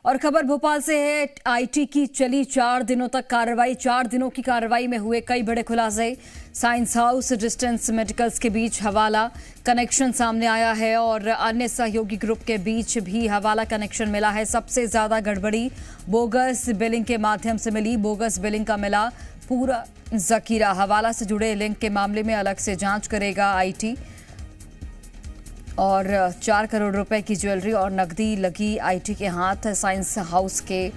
और खबर भोपाल से है। आईटी की चली 4 दिनों तक कार्रवाई। 4 दिनों की कार्रवाई में हुए कई बड़े खुलासे। साइंस हाउस डिस्टेंस मेडिकल्स के बीच हवाला कनेक्शन सामने आया है और अन्य सहयोगी ग्रुप के बीच भी हवाला कनेक्शन मिला है। सबसे ज्यादा गड़बड़ी बोगस बिलिंग के माध्यम से मिली। बोगस बिलिंग का मिला पूरा जखीरा। हवाला से जुड़े लिंक के मामले में अलग से जांच करेगा आईटी। और 4 करोड़ रुपए की ज्वेलरी और नकदी लगी आईटी के हाथ। साइंस हाउस के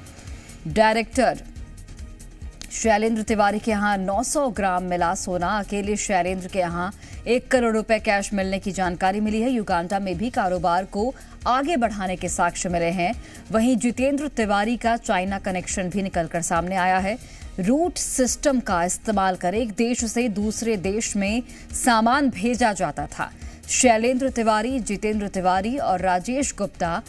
डायरेक्टर शैलेंद्र तिवारी के यहाँ 900 ग्राम मिला सोना। अकेले शैलेंद्र के यहाँ 1 करोड़ रुपए कैश मिलने की जानकारी मिली है। युगांडा में भी कारोबार को आगे बढ़ाने के साक्ष्य मिले हैं। वहीं जितेंद्र तिवारी का चाइना कनेक्शन भी निकलकर सामने आया है। रूट सिस्टम का इस्तेमाल कर एक देश से दूसरे देश में सामान भेजा जाता था। शैलेंद्र तिवारी, जितेंद्र तिवारी और राजेश गुप्ता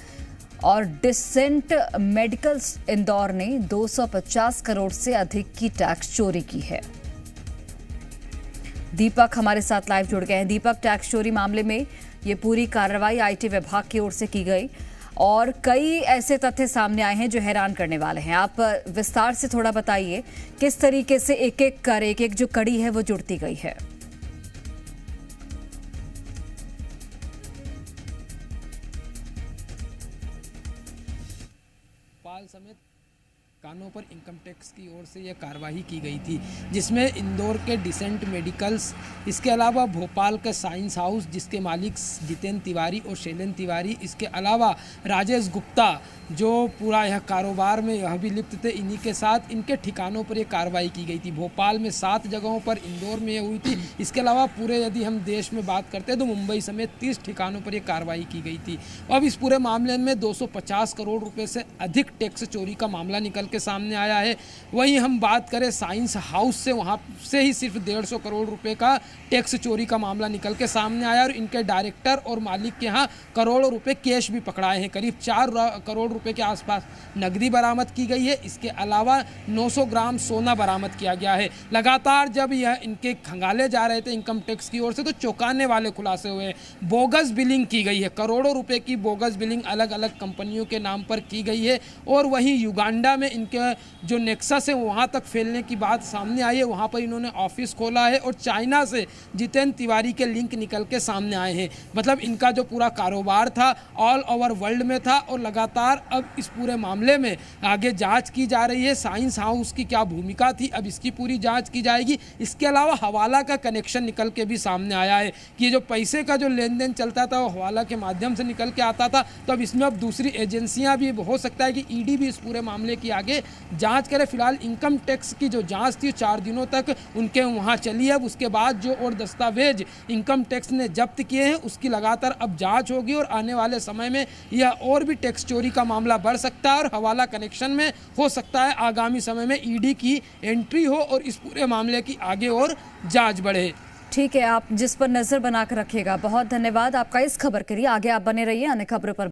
और डिसेंट मेडिकल्स इंदौर ने 250 करोड़ से अधिक की टैक्स चोरी की है। दीपक हमारे साथ लाइव जुड़ गए हैं। दीपक, टैक्स चोरी मामले में ये पूरी कार्रवाई आईटी विभाग की ओर से की गई और कई ऐसे तथ्य सामने आए हैं जो हैरान करने वाले हैं। आप विस्तार से थोड़ा बताइए किस तरीके से एक एक जो कड़ी है वो जुड़ती गई है। भोपाल समेत कानों पर इनकम टैक्स की ओर से यह कार्रवाई की गई थी, जिसमें इंदौर के डिसेंट मेडिकल्स, इसके अलावा भोपाल का साइंस हाउस जिसके मालिक जितेंद्र तिवारी और शैलेंद्र तिवारी, इसके अलावा राजेश गुप्ता जो पूरा यह कारोबार में यह भी लिप्त थे, इन्हीं के साथ इनके ठिकानों पर यह कार्रवाई की गई थी। भोपाल में 7 जगहों पर, इंदौर में यह हुई थी। इसके अलावा पूरे यदि हम देश में बात करते हैं तो मुंबई समेत 30 ठिकानों पर यह कार्रवाई की गई थी। अब इस पूरे मामले में 250 करोड़ रुपये से अधिक टैक्स चोरी का मामला निकल के सामने आया है। वहीं हम बात करें साइंस हाउस से, वहां से ही सिर्फ 150 करोड़ रुपए का टैक्स चोरी का मामला निकल के सामने आया और इनके डायरेक्टर और मालिक के यहाँ करोड़ों रुपए कैश भी पकड़ाए हैं। करीब 4 करोड़ रुपए के आसपास नकदी बरामद की गई है। इसके अलावा 900 ग्राम सोना बरामद किया गया है। लगातार जब यह इनके खंगाले जा रहे थे इनकम टैक्स की ओर से तो चौंकाने वाले खुलासे हुए। बोगस बिलिंग की गई है, करोड़ों रुपए की बोगस बिलिंग अलग अलग कंपनियों के नाम पर की गई है। और वहीं युगांडा में इनके जो नेक्सस है वहां तक फैलने की बात सामने आई है। वहां पर इन्होंने ऑफिस खोला है और चाइना से जितेंद्र तिवारी के लिंक निकल के सामने आए हैं। मतलब इनका जो पूरा कारोबार था ऑल ओवर वर्ल्ड में था और लगातार अब इस पूरे मामले में आगे जांच की जा रही है। साइंस हाउस की क्या भूमिका थी, अब इसकी पूरी जांच की जाएगी। इसके अलावा हवाला का कनेक्शन निकल के भी सामने आया है कि जो पैसे का जो लेन देन चलता था वो हवाला के माध्यम से निकल के आता था। तो अब इसमें अब दूसरी एजेंसियां भी, हो सकता है कि ईडी भी इस पूरे मामले की आगे जांच करे। फिलहाल इनकम टैक्स की जो जांच थी 4 दिनों तक उनके वहां चली है। उसके बाद जो और दस्तावेज इनकम टैक्स ने जब्त किए हैं उसकी लगातार अब जांच होगी और आने वाले समय में यह और भी टैक्स चोरी का मामला बढ़ सकता है और हवाला कनेक्शन में हो सकता है आगामी समय में ईडी की एंट्री हो और इस पूरे मामले की आगे और जांच बढ़े। ठीक है, आप जिस पर नजर बनाकर रखिएगा। बहुत धन्यवाद आपका इस खबर के लिए। आगे आप बने रहिए अन्य खबरों पर।